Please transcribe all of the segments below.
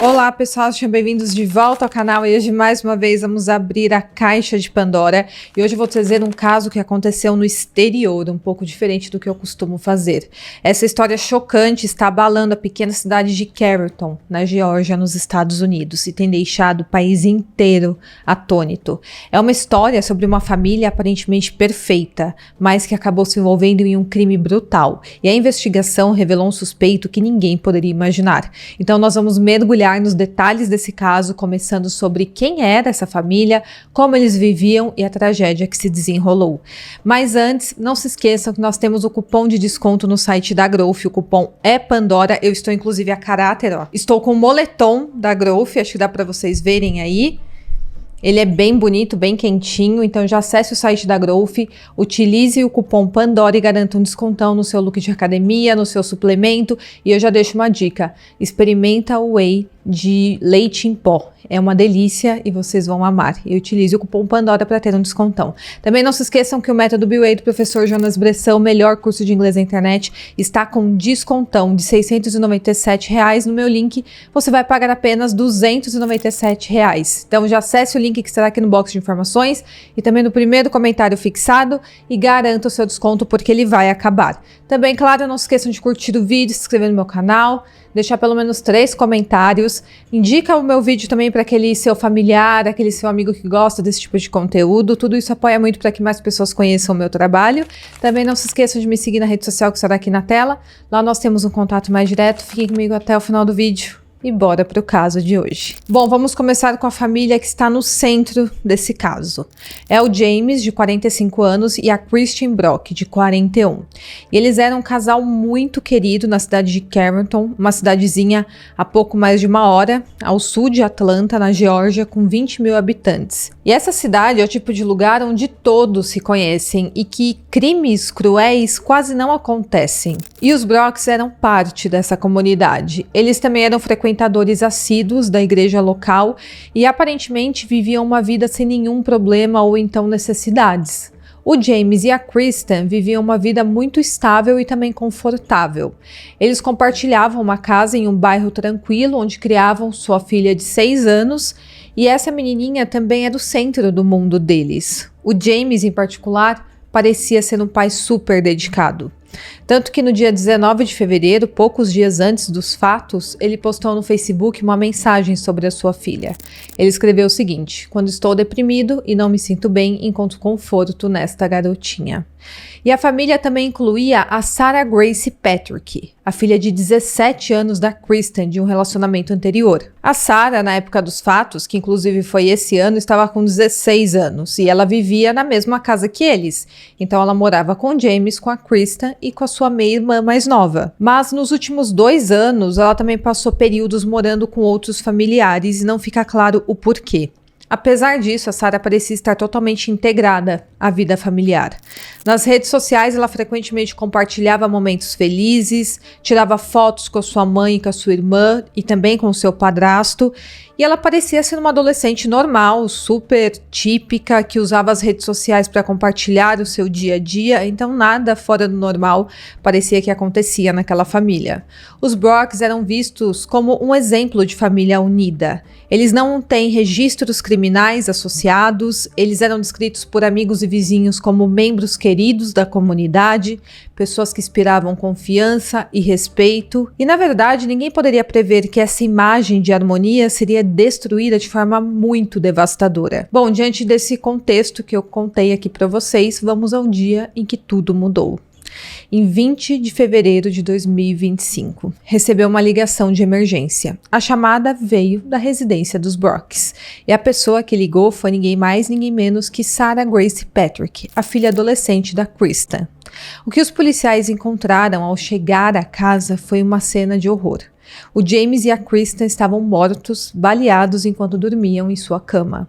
Olá pessoal, sejam bem-vindos de volta ao canal e hoje mais uma vez vamos abrir a caixa de Pandora e hoje eu vou trazer um caso que aconteceu no exterior, um pouco diferente do que eu costumo fazer. Essa história chocante está abalando a pequena cidade de Carrollton, na Geórgia, nos Estados Unidos, e tem deixado o país inteiro atônito. É uma história sobre uma família aparentemente perfeita, mas que acabou se envolvendo em um crime brutal, e a investigação revelou um suspeito que ninguém poderia imaginar. Então nós vamos mergulhar nos detalhes desse caso, começando sobre quem era essa família, como eles viviam e a tragédia que se desenrolou. Mas antes, não se esqueçam que nós temos o cupom de desconto no site da Growth, o cupom é Pandora. Eu estou inclusive a caráter, ó. Estou com o moletom da Growth, acho que dá para vocês verem aí. Ele é bem bonito, bem quentinho, então já acesse o site da Growth, utilize o cupom Pandora e garanta um descontão no seu look de academia, no seu suplemento. E eu já deixo uma dica, experimenta o whey de leite em pó. É uma delícia e vocês vão amar. E utilize o cupom Pandora para ter um descontão. Também não se esqueçam que o Método BWay do professor Jonas Bressan, o melhor curso de inglês da internet, está com descontão de R$ 697 no meu link. Você vai pagar apenas R$ 297. Então já acesse o link que estará aqui no box de informações e também no primeiro comentário fixado e garanta o seu desconto porque ele vai acabar. Também, claro, não se esqueçam de curtir o vídeo, se inscrever no meu canal, deixar pelo menos 3 comentários, indica o meu vídeo também para aquele seu familiar, aquele seu amigo que gosta desse tipo de conteúdo. Tudo isso apoia muito para que mais pessoas conheçam o meu trabalho. Também não se esqueçam de me seguir na rede social que estará aqui na tela. Lá nós temos um contato mais direto. Fiquem comigo até o final do vídeo. E bora para o caso de hoje. Bom, vamos começar com a família que está no centro desse caso. É o James, de 45 anos, e a Kristen Brock, de 41. E eles eram um casal muito querido na cidade de Carrollton, uma cidadezinha a pouco mais de 1 hora, ao sul de Atlanta, na Geórgia, com 20 mil habitantes. E essa cidade é o tipo de lugar onde todos se conhecem e que crimes cruéis quase não acontecem. E os Brocks eram parte dessa comunidade. Eles também eram frequentadores assíduos da igreja local e aparentemente viviam uma vida sem nenhum problema ou então necessidades. O James e a Kristen viviam uma vida muito estável e também confortável. Eles compartilhavam uma casa em um bairro tranquilo onde criavam sua filha de 6 anos e essa menininha também era o centro do mundo deles. O James, em particular, parecia ser um pai super dedicado. Tanto que no dia 19 de fevereiro, poucos dias antes dos fatos, ele postou no Facebook uma mensagem sobre a sua filha. Ele escreveu o seguinte: "Quando estou deprimido e não me sinto bem, encontro conforto nesta garotinha." E a família também incluía a Sarah Grace Patrick, a filha de 17 anos da Kristen, de um relacionamento anterior. A Sarah, na época dos fatos, que inclusive foi esse ano, estava com 16 anos e ela vivia na mesma casa que eles. Então ela morava com o James, com a Kristen e com a sua meia-irmã mais nova. Mas nos últimos 2 anos, ela também passou períodos morando com outros familiares e não fica claro o porquê. Apesar disso, a Sarah parecia estar totalmente integrada à vida familiar. Nas redes sociais, ela frequentemente compartilhava momentos felizes, tirava fotos com a sua mãe e com a sua irmã e também com o seu padrasto. E ela parecia ser uma adolescente normal, super típica, que usava as redes sociais para compartilhar o seu dia a dia, então nada fora do normal parecia que acontecia naquela família. Os Brocks eram vistos como um exemplo de família unida. Eles não têm registros criminais associados, eles eram descritos por amigos e vizinhos como membros queridos da comunidade, pessoas que inspiravam confiança e respeito, e na verdade ninguém poderia prever que essa imagem de harmonia seria destruída de forma muito devastadora. Bom, diante desse contexto que eu contei aqui para vocês, vamos ao dia em que tudo mudou. Em 20 de fevereiro de 2025, recebeu uma ligação de emergência. A chamada veio da residência dos Brocks. E a pessoa que ligou foi ninguém mais, ninguém menos que Sarah Grace Patrick, a filha adolescente da Kristen. O que os policiais encontraram ao chegar à casa foi uma cena de horror. O James e a Kristen estavam mortos, baleados enquanto dormiam em sua cama.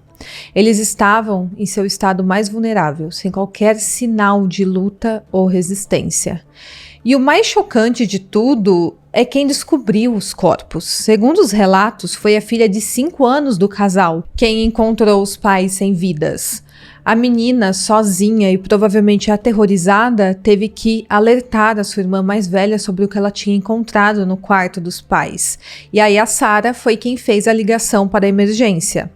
Eles estavam em seu estado mais vulnerável, sem qualquer sinal de luta ou resistência. E o mais chocante de tudo é quem descobriu os corpos. Segundo os relatos, foi a filha de 5 anos do casal quem encontrou os pais sem vidas. A menina, sozinha e provavelmente aterrorizada, teve que alertar a sua irmã mais velha sobre o que ela tinha encontrado no quarto dos pais. E aí a Sarah foi quem fez a ligação para a emergência.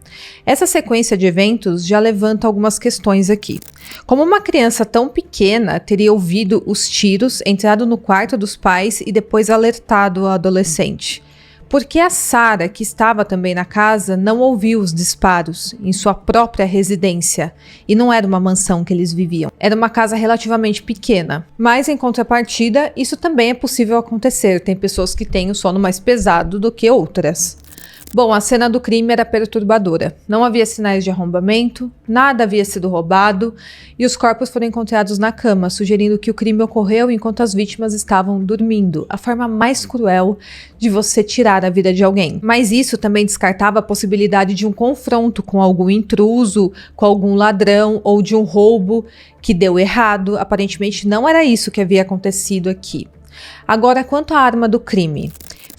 Essa sequência de eventos já levanta algumas questões aqui. Como uma criança tão pequena teria ouvido os tiros, entrado no quarto dos pais e depois alertado o adolescente? Por que a Sarah, que estava também na casa, não ouviu os disparos em sua própria residência? E não era uma mansão que eles viviam, era uma casa relativamente pequena. Mas, em contrapartida, isso também é possível acontecer. Tem pessoas que têm o sono mais pesado do que outras. Bom, a cena do crime era perturbadora. Não havia sinais de arrombamento, nada havia sido roubado e os corpos foram encontrados na cama, sugerindo que o crime ocorreu enquanto as vítimas estavam dormindo, a forma mais cruel de você tirar a vida de alguém. Mas isso também descartava a possibilidade de um confronto com algum intruso, com algum ladrão ou de um roubo que deu errado. Aparentemente não era isso que havia acontecido aqui. Agora, quanto à arma do crime.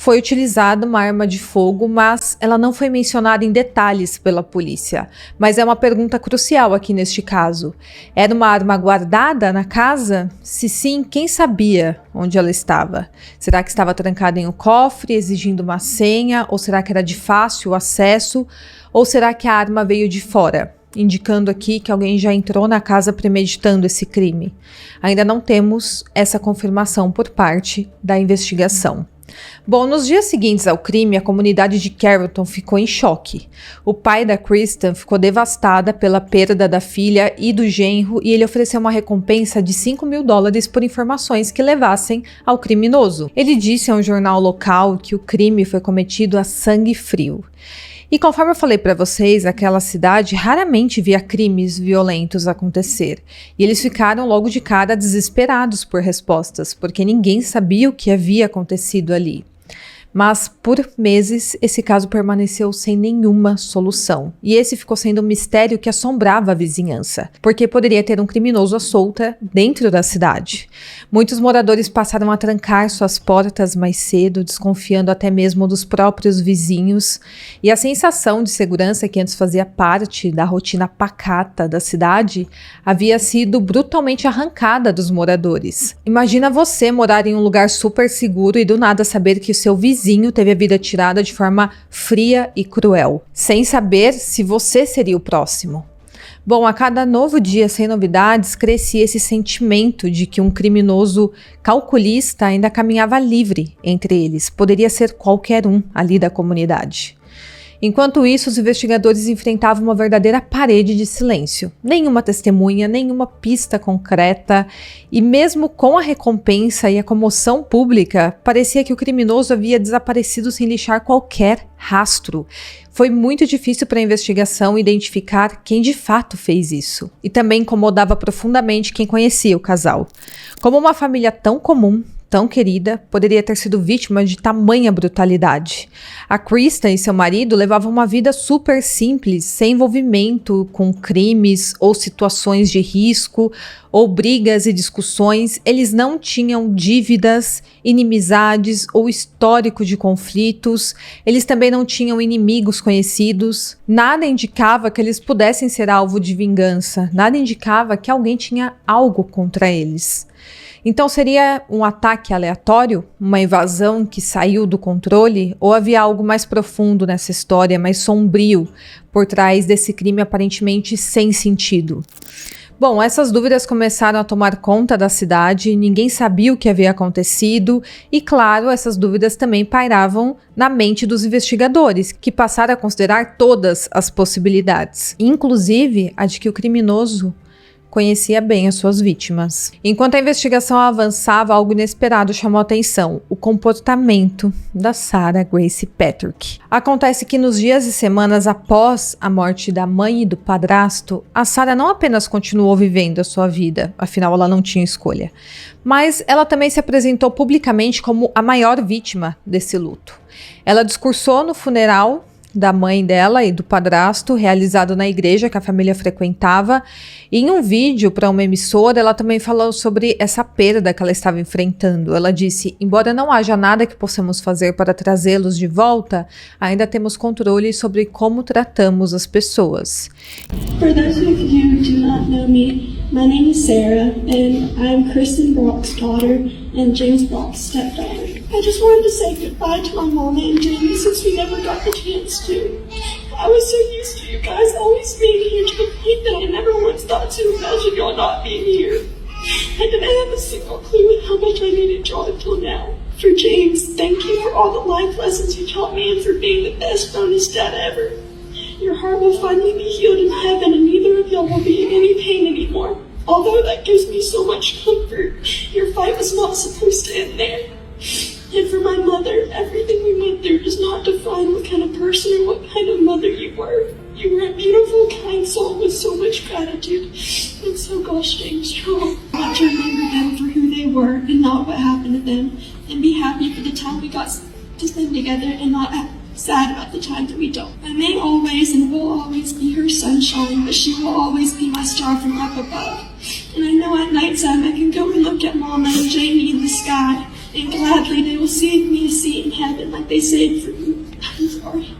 Foi utilizada uma arma de fogo, mas ela não foi mencionada em detalhes pela polícia. Mas é uma pergunta crucial aqui neste caso. Era uma arma guardada na casa? Se sim, quem sabia onde ela estava? Será que estava trancada em um cofre, exigindo uma senha? Ou será que era de fácil acesso? Ou será que a arma veio de fora? Indicando aqui que alguém já entrou na casa premeditando esse crime. Ainda não temos essa confirmação por parte da investigação. Bom, nos dias seguintes ao crime, a comunidade de Carrollton ficou em choque. O pai da Kristen ficou devastada pela perda da filha e do genro e ele ofereceu uma recompensa de $5.000 por informações que levassem ao criminoso. Ele disse a um jornal local que o crime foi cometido a sangue frio. E conforme eu falei para vocês, aquela cidade raramente via crimes violentos acontecer. E eles ficaram logo de cara desesperados por respostas, porque ninguém sabia o que havia acontecido ali. Mas, por meses, esse caso permaneceu sem nenhuma solução. E esse ficou sendo um mistério que assombrava a vizinhança, porque poderia ter um criminoso à solta dentro da cidade. Muitos moradores passaram a trancar suas portas mais cedo, desconfiando até mesmo dos próprios vizinhos. E a sensação de segurança que antes fazia parte da rotina pacata da cidade havia sido brutalmente arrancada dos moradores. Imagina você morar em um lugar super seguro e do nada saber que o seu vizinho teve a vida tirada de forma fria e cruel, sem saber se você seria o próximo. Bom, a cada novo dia sem novidades, crescia esse sentimento de que um criminoso calculista ainda caminhava livre entre eles. Poderia ser qualquer um ali da comunidade. Enquanto isso, os investigadores enfrentavam uma verdadeira parede de silêncio. Nenhuma testemunha, nenhuma pista concreta, e mesmo com a recompensa e a comoção pública, parecia que o criminoso havia desaparecido sem deixar qualquer rastro. Foi muito difícil para a investigação identificar quem de fato fez isso. E também incomodava profundamente quem conhecia o casal. Como uma família tão comum, tão querida, poderia ter sido vítima de tamanha brutalidade. A Kristen e seu marido levavam uma vida super simples, sem envolvimento com crimes ou situações de risco, ou brigas e discussões. Eles não tinham dívidas, inimizades ou histórico de conflitos. Eles também não tinham inimigos conhecidos. Nada indicava que eles pudessem ser alvo de vingança. Nada indicava que alguém tinha algo contra eles. Então seria um ataque aleatório? Uma invasão que saiu do controle? Ou havia algo mais profundo nessa história, mais sombrio, por trás desse crime aparentemente sem sentido? Bom, essas dúvidas começaram a tomar conta da cidade, ninguém sabia o que havia acontecido e, claro, essas dúvidas também pairavam na mente dos investigadores, que passaram a considerar todas as possibilidades, inclusive a de que o criminoso conhecia bem as suas vítimas. Enquanto a investigação avançava, algo inesperado chamou a atenção: o comportamento da Sarah Grace Patrick. Acontece que nos dias e semanas após a morte da mãe e do padrasto, a Sarah não apenas continuou vivendo a sua vida, afinal ela não tinha escolha, mas ela também se apresentou publicamente como a maior vítima desse luto. Ela discursou no funeral da mãe dela e do padrasto, realizado na igreja que a família frequentava. E em um vídeo para uma emissora, ela também falou sobre essa perda que ela estava enfrentando. Ela disse: embora não haja nada que possamos fazer para trazê-los de volta, ainda temos controle sobre como tratamos as pessoas. For those of you who do not know me, my name is Sarah, and I'm Kristen Brock's daughter and James Brock's stepdaughter. I just wanted to say goodbye to my mama and Jamie since we never got the chance to. I was so used to you guys always being here to the point that I never once thought to imagine y'all not being here. I didn't have a single clue how much I needed y'all until now. For James, thank you for all the life lessons you taught me and for being the best bonus dad ever. Your heart will finally be healed in heaven and neither of y'all will be in any pain anymore. Although that gives me so much comfort, your fight was not supposed to end there. And for my mother, everything we went through does not define what kind of person or what kind of mother you were. You were a beautiful, kind soul with so much gratitude and so gosh dang strong. I want to remember them for who they were and not what happened to them, and be happy for the time we got to spend together and not sad about the time that we don't. I may always and will always be her sunshine, but she will always be my star from up above. And I know at nighttime I can go and look at Mama and Jamie in the sky, and gladly they will save me a seat in heaven like they saved for you. I'm sorry.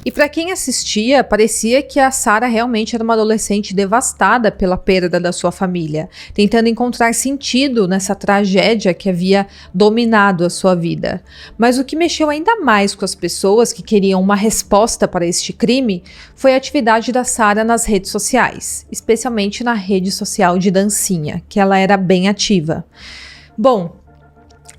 E para quem assistia, parecia que a Sarah realmente era uma adolescente devastada pela perda da sua família, tentando encontrar sentido nessa tragédia que havia dominado a sua vida. Mas o que mexeu ainda mais com as pessoas que queriam uma resposta para este crime foi a atividade da Sarah nas redes sociais, especialmente na rede social de dancinha, que ela era bem ativa. Bom,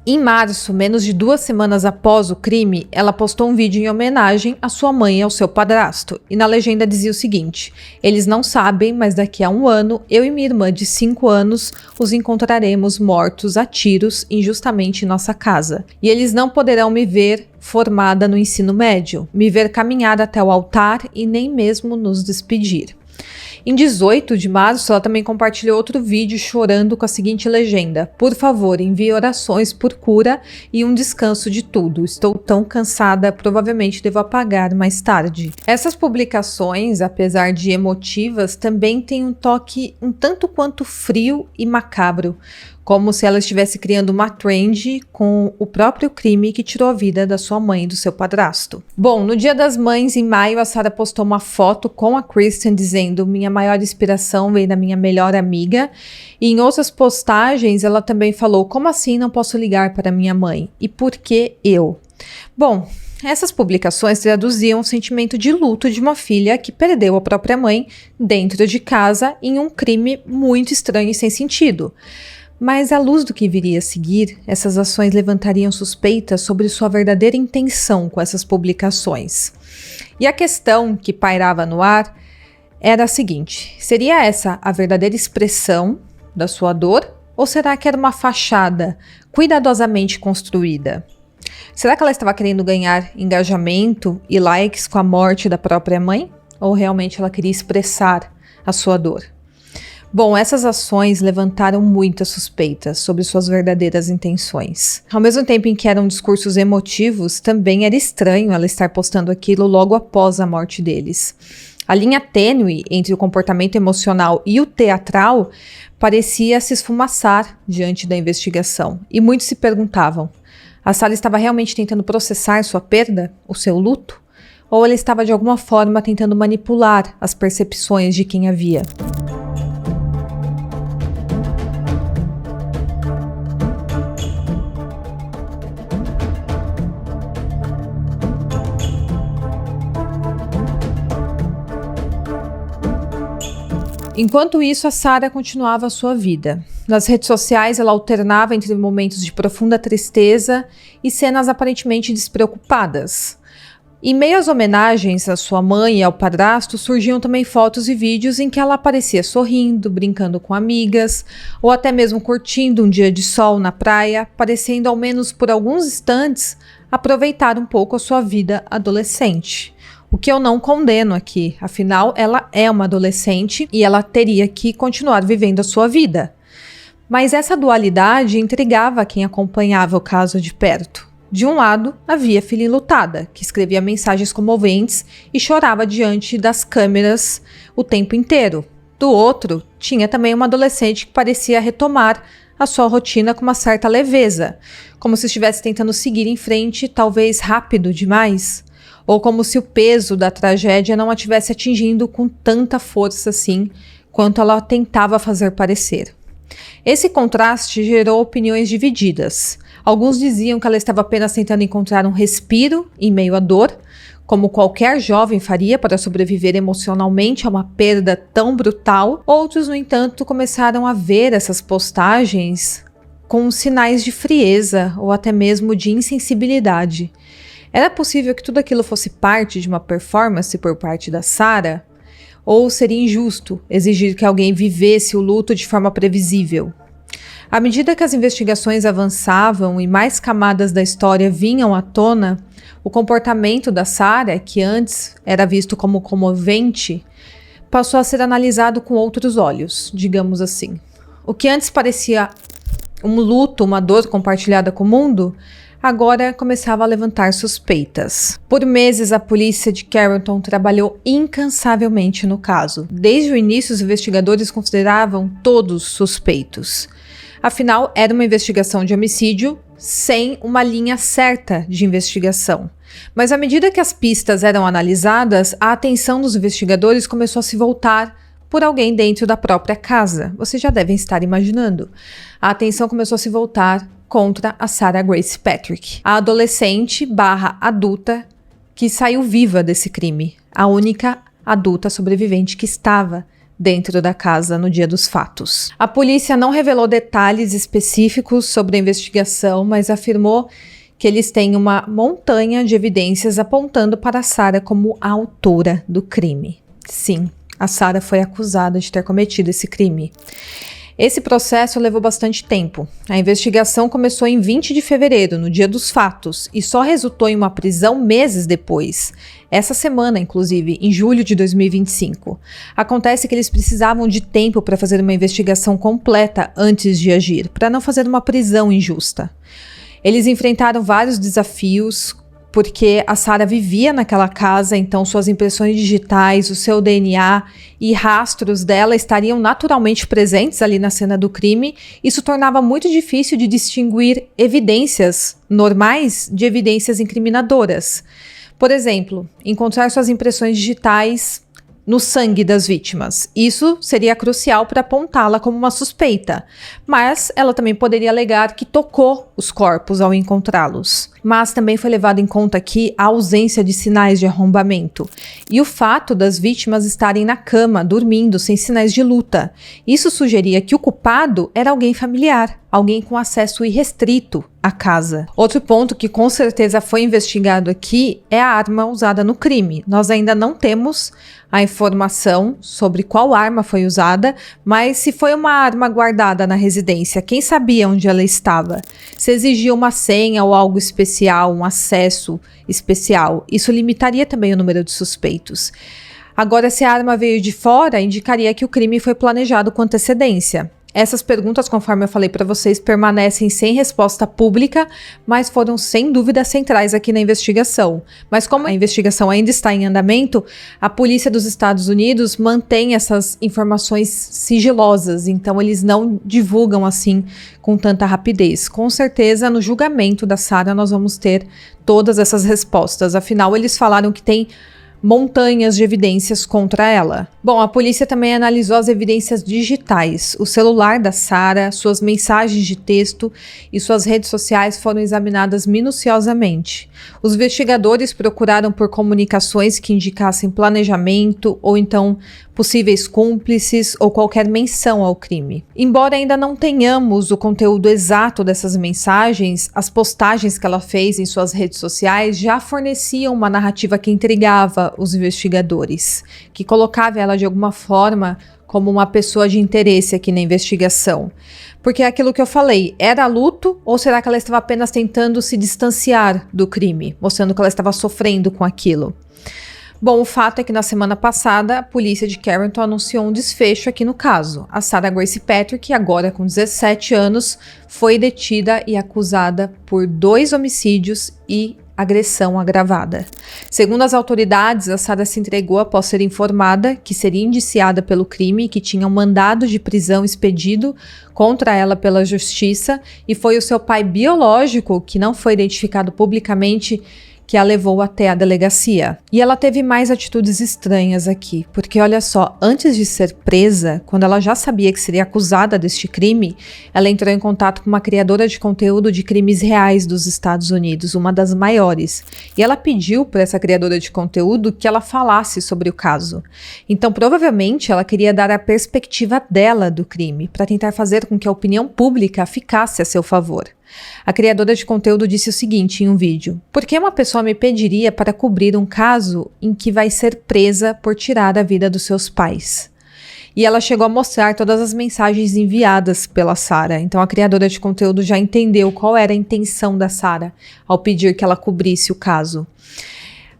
em março, menos de 2 semanas após o crime, ela postou um vídeo em homenagem à sua mãe e ao seu padrasto. E na legenda dizia o seguinte: eles não sabem, mas daqui a 1 ano, eu e minha irmã de 5 anos os encontraremos mortos a tiros injustamente em nossa casa. E eles não poderão me ver formada no ensino médio, me ver caminhar até o altar e nem mesmo nos despedir. Em 18 de março, ela também compartilhou outro vídeo chorando com a seguinte legenda: por favor, envie orações por cura e um descanso de tudo. Estou tão cansada, provavelmente devo apagar mais tarde. Essas publicações, apesar de emotivas, também têm um toque um tanto quanto frio e macabro, como se ela estivesse criando uma trend com o próprio crime que tirou a vida da sua mãe e do seu padrasto. Bom, no Dia das Mães, em maio, a Sarah postou uma foto com a Kristen dizendo: minha maior inspiração veio da minha melhor amiga. E em outras postagens, ela também falou: como assim não posso ligar para minha mãe? E por que eu? Bom, essas publicações traduziam o sentimento de luto de uma filha que perdeu a própria mãe dentro de casa em um crime muito estranho e sem sentido. Mas à luz do que viria a seguir, essas ações levantariam suspeitas sobre sua verdadeira intenção com essas publicações. E a questão que pairava no ar era a seguinte: seria essa a verdadeira expressão da sua dor? Ou será que era uma fachada cuidadosamente construída? Será que ela estava querendo ganhar engajamento e likes com a morte da própria mãe? Ou realmente ela queria expressar a sua dor? Bom, essas ações levantaram muitas suspeitas sobre suas verdadeiras intenções. Ao mesmo tempo em que eram discursos emotivos, também era estranho ela estar postando aquilo logo após a morte deles. A linha tênue entre o comportamento emocional e o teatral parecia se esfumaçar diante da investigação, e muitos se perguntavam: a Sarah estava realmente tentando processar sua perda, o seu luto? Ou ela estava de alguma forma tentando manipular as percepções de quem a via? Enquanto isso, a Sarah continuava a sua vida. Nas redes sociais, ela alternava entre momentos de profunda tristeza e cenas aparentemente despreocupadas. Em meio às homenagens à sua mãe e ao padrasto, surgiam também fotos e vídeos em que ela aparecia sorrindo, brincando com amigas, ou até mesmo curtindo um dia de sol na praia, parecendo, ao menos por alguns instantes, aproveitar um pouco a sua vida adolescente. O que eu não condeno aqui, afinal, ela é uma adolescente e ela teria que continuar vivendo a sua vida. Mas essa dualidade intrigava quem acompanhava o caso de perto. De um lado, havia a filha enlutada, que escrevia mensagens comoventes e chorava diante das câmeras o tempo inteiro. Do outro, tinha também uma adolescente que parecia retomar a sua rotina com uma certa leveza, como se estivesse tentando seguir em frente, talvez rápido demais, ou como se o peso da tragédia não a tivesse atingindo com tanta força assim, quanto ela tentava fazer parecer. Esse contraste gerou opiniões divididas. Alguns diziam que ela estava apenas tentando encontrar um respiro em meio à dor, como qualquer jovem faria para sobreviver emocionalmente a uma perda tão brutal. Outros, no entanto, começaram a ver essas postagens com sinais de frieza ou até mesmo de insensibilidade. Era possível que tudo aquilo fosse parte de uma performance por parte da Sarah? Ou seria injusto exigir que alguém vivesse o luto de forma previsível? À medida que as investigações avançavam e mais camadas da história vinham à tona, o comportamento da Sarah, que antes era visto como comovente, passou a ser analisado com outros olhos, digamos assim. O que antes parecia um luto, uma dor compartilhada com o mundo, agora começava a levantar suspeitas. Por meses, a polícia de Carrollton trabalhou incansavelmente no caso. Desde o início, os investigadores consideravam todos suspeitos. Afinal, era uma investigação de homicídio sem uma linha certa de investigação. Mas à medida que as pistas eram analisadas, a atenção dos investigadores começou a se voltar por alguém dentro da própria casa. Vocês já devem estar imaginando. A atenção começou a se voltar contra a Sarah Grace Patrick, a adolescente / adulta que saiu viva desse crime, a única adulta sobrevivente que estava dentro da casa no dia dos fatos. A polícia não revelou detalhes específicos sobre a investigação, mas afirmou que eles têm uma montanha de evidências apontando para a Sarah como a autora do crime. Sim, a Sarah foi acusada de ter cometido esse crime. Esse processo levou bastante tempo. A investigação começou em 20 de fevereiro, no dia dos fatos, e só resultou em uma prisão meses depois. Essa semana, inclusive, em julho de 2025. Acontece que eles precisavam de tempo para fazer uma investigação completa antes de agir, para não fazer uma prisão injusta. Eles enfrentaram vários desafios, porque a Sarah vivia naquela casa, então suas impressões digitais, o seu DNA e rastros dela estariam naturalmente presentes ali na cena do crime. Isso tornava muito difícil de distinguir evidências normais de evidências incriminadoras. Por exemplo, encontrar suas impressões digitais no sangue das vítimas. Isso seria crucial para apontá-la como uma suspeita, mas ela também poderia alegar que tocou os corpos ao encontrá-los. Mas também foi levado em conta aqui a ausência de sinais de arrombamento e o fato das vítimas estarem na cama, dormindo, sem sinais de luta. Isso sugeria que o culpado era alguém familiar, alguém com acesso irrestrito à casa. Outro ponto que com certeza foi investigado aqui é a arma usada no crime. Nós ainda não temos a informação sobre qual arma foi usada, mas se foi uma arma guardada na residência, quem sabia onde ela estava? Se exigia uma senha ou algo especial, um acesso especial, isso limitaria também o número de suspeitos. Agora, se a arma veio de fora, indicaria que o crime foi planejado com antecedência. Essas perguntas, conforme eu falei para vocês, permanecem sem resposta pública, mas foram sem dúvida centrais aqui na investigação. Mas como a investigação ainda está em andamento, a polícia dos Estados Unidos mantém essas informações sigilosas, então eles não divulgam assim com tanta rapidez. Com certeza, no julgamento da Sarah nós vamos ter todas essas respostas. Afinal, eles falaram que tem montanhas de evidências contra ela. Bom, a polícia também analisou as evidências digitais. O celular da Sarah, suas mensagens de texto e suas redes sociais foram examinadas minuciosamente. Os investigadores procuraram por comunicações que indicassem planejamento ou então possíveis cúmplices ou qualquer menção ao crime. Embora ainda não tenhamos o conteúdo exato dessas mensagens, as postagens que ela fez em suas redes sociais já forneciam uma narrativa que intrigava os investigadores, que colocava ela de alguma forma como uma pessoa de interesse aqui na investigação. Porque é aquilo que eu falei, era luto ou será que ela estava apenas tentando se distanciar do crime, mostrando que ela estava sofrendo com aquilo? Bom, o fato é que na semana passada, a polícia de Carrollton anunciou um desfecho aqui no caso. A Sarah Grace Patrick, agora com 17 anos, foi detida e acusada por 2 homicídios e agressão agravada. Segundo as autoridades, a Sarah se entregou após ser informada que seria indiciada pelo crime e que tinha um mandado de prisão expedido contra ela pela justiça, e foi o seu pai biológico, que não foi identificado publicamente, que a levou até a delegacia. E ela teve mais atitudes estranhas aqui, porque olha só, antes de ser presa, quando ela já sabia que seria acusada deste crime, ela entrou em contato com uma criadora de conteúdo de crimes reais dos Estados Unidos, uma das maiores, e ela pediu para essa criadora de conteúdo que ela falasse sobre o caso. Então, provavelmente, ela queria dar a perspectiva dela do crime, para tentar fazer com que a opinião pública ficasse a seu favor. A criadora de conteúdo disse o seguinte em um vídeo: "Por que uma pessoa me pediria para cobrir um caso em que vai ser presa por tirar a vida dos seus pais?" E ela chegou a mostrar todas as mensagens enviadas pela Sarah. Então a criadora de conteúdo já entendeu qual era a intenção da Sarah ao pedir que ela cobrisse o caso.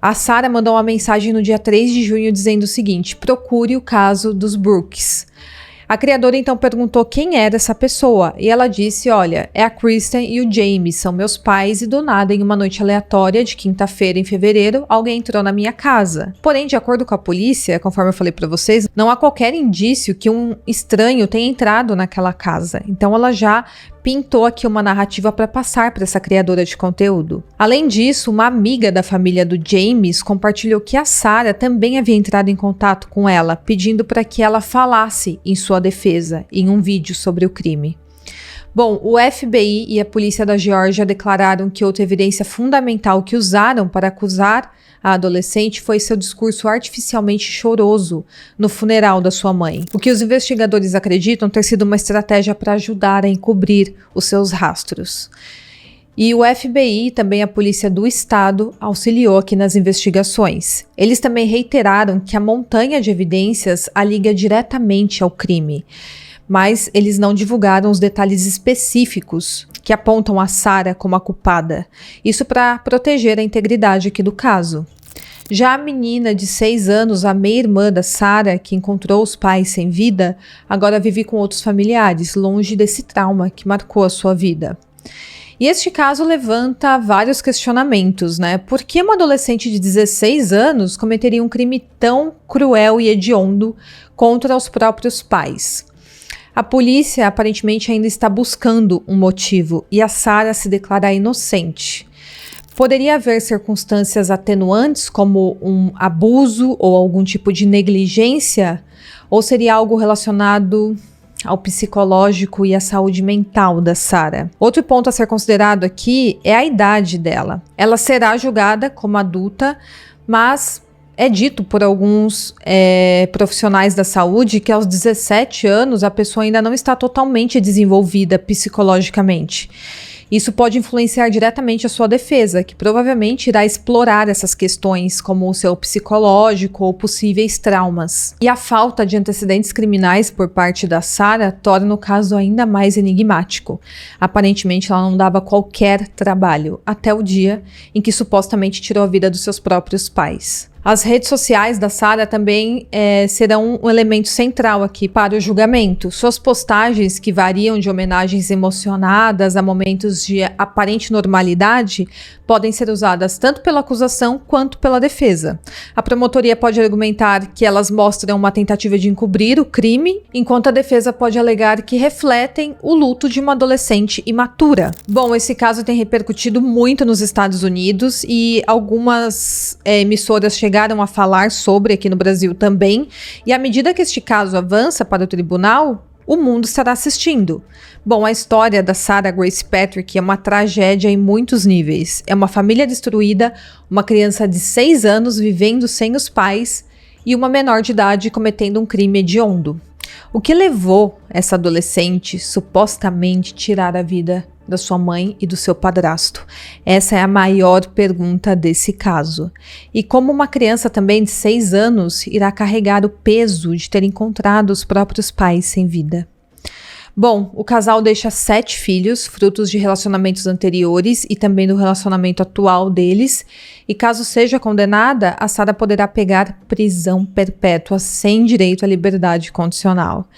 A Sarah mandou uma mensagem no dia 3 de junho dizendo o seguinte: "Procure o caso dos Brooks." A criadora então perguntou quem era essa pessoa, e ela disse: "Olha, é a Kristen e o James, são meus pais, e do nada, em uma noite aleatória de quinta-feira em fevereiro, alguém entrou na minha casa." Porém, de acordo com a polícia, conforme eu falei para vocês, não há qualquer indício que um estranho tenha entrado naquela casa. Então ela já pintou aqui uma narrativa para passar para essa criadora de conteúdo. Além disso, uma amiga da família do James compartilhou que a Sarah também havia entrado em contato com ela, pedindo para que ela falasse em sua defesa em um vídeo sobre o crime. Bom, o FBI e a polícia da Geórgia declararam que outra evidência fundamental que usaram para acusar a adolescente foi seu discurso artificialmente choroso no funeral da sua mãe, o que os investigadores acreditam ter sido uma estratégia para ajudar a encobrir os seus rastros. E o FBI e também a polícia do estado auxiliou aqui nas investigações. Eles também reiteraram que a montanha de evidências a liga diretamente ao crime, mas eles não divulgaram os detalhes específicos que apontam a Sarah como a culpada. Isso para proteger a integridade aqui do caso. Já a menina de 6 anos, a meia-irmã da Sarah, que encontrou os pais sem vida, agora vive com outros familiares, longe desse trauma que marcou a sua vida. E este caso levanta vários questionamentos, né? Por que uma adolescente de 16 anos cometeria um crime tão cruel e hediondo contra os próprios pais? A polícia aparentemente ainda está buscando um motivo e a Sarah se declara inocente. Poderia haver circunstâncias atenuantes, como um abuso ou algum tipo de negligência? Ou seria algo relacionado ao psicológico e à saúde mental da Sarah? Outro ponto a ser considerado aqui é a idade dela. Ela será julgada como adulta, mas é dito por alguns profissionais da saúde que aos 17 anos a pessoa ainda não está totalmente desenvolvida psicologicamente. Isso pode influenciar diretamente a sua defesa, que provavelmente irá explorar essas questões como o seu psicológico ou possíveis traumas. E a falta de antecedentes criminais por parte da Sarah torna o caso ainda mais enigmático. Aparentemente ela não dava qualquer trabalho, até o dia em que supostamente tirou a vida dos seus próprios pais. As redes sociais da Sarah também serão um elemento central aqui para o julgamento. Suas postagens, que variam de homenagens emocionadas a momentos de aparente normalidade, podem ser usadas tanto pela acusação quanto pela defesa. A promotoria pode argumentar que elas mostram uma tentativa de encobrir o crime, enquanto a defesa pode alegar que refletem o luto de uma adolescente imatura. Bom, esse caso tem repercutido muito nos Estados Unidos e algumas emissoras chegaram a falar sobre aqui no Brasil também, e à medida que este caso avança para o tribunal, o mundo estará assistindo. Bom, a história da Sarah Grace Patrick é uma tragédia em muitos níveis. É uma família destruída, uma criança de 6 anos vivendo sem os pais e uma menor de idade cometendo um crime hediondo. O que levou essa adolescente supostamente tirar a vida da sua mãe e do seu padrasto? Essa é a maior pergunta desse caso. E como uma criança também de 6 anos irá carregar o peso de ter encontrado os próprios pais sem vida? Bom, o casal deixa 7 filhos, frutos de relacionamentos anteriores e também do relacionamento atual deles. E caso seja condenada, a Sarah poderá pegar prisão perpétua sem direito à liberdade condicional.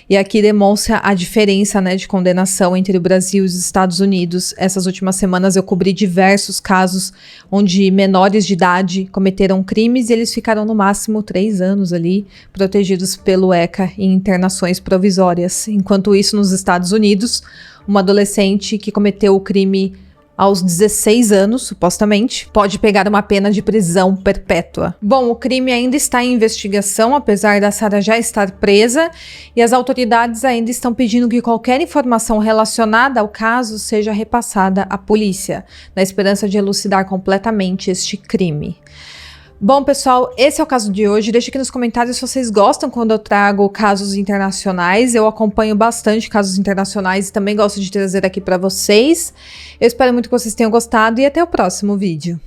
E aqui demonstra a diferença, né, de condenação entre o Brasil e os Estados Unidos. Essas últimas semanas eu cobri diversos casos onde menores de idade cometeram crimes e eles ficaram no máximo 3 anos ali, protegidos pelo ECA em internações provisórias. Enquanto isso, nos Estados Unidos, uma adolescente que cometeu o crime aos 16 anos, supostamente, pode pegar uma pena de prisão perpétua. Bom, o crime ainda está em investigação, apesar da Sarah já estar presa, e as autoridades ainda estão pedindo que qualquer informação relacionada ao caso seja repassada à polícia, na esperança de elucidar completamente este crime. Bom, pessoal, esse é o caso de hoje. Deixa aqui nos comentários se vocês gostam quando eu trago casos internacionais. Eu acompanho bastante casos internacionais e também gosto de trazer aqui para vocês. Eu espero muito que vocês tenham gostado e até o próximo vídeo.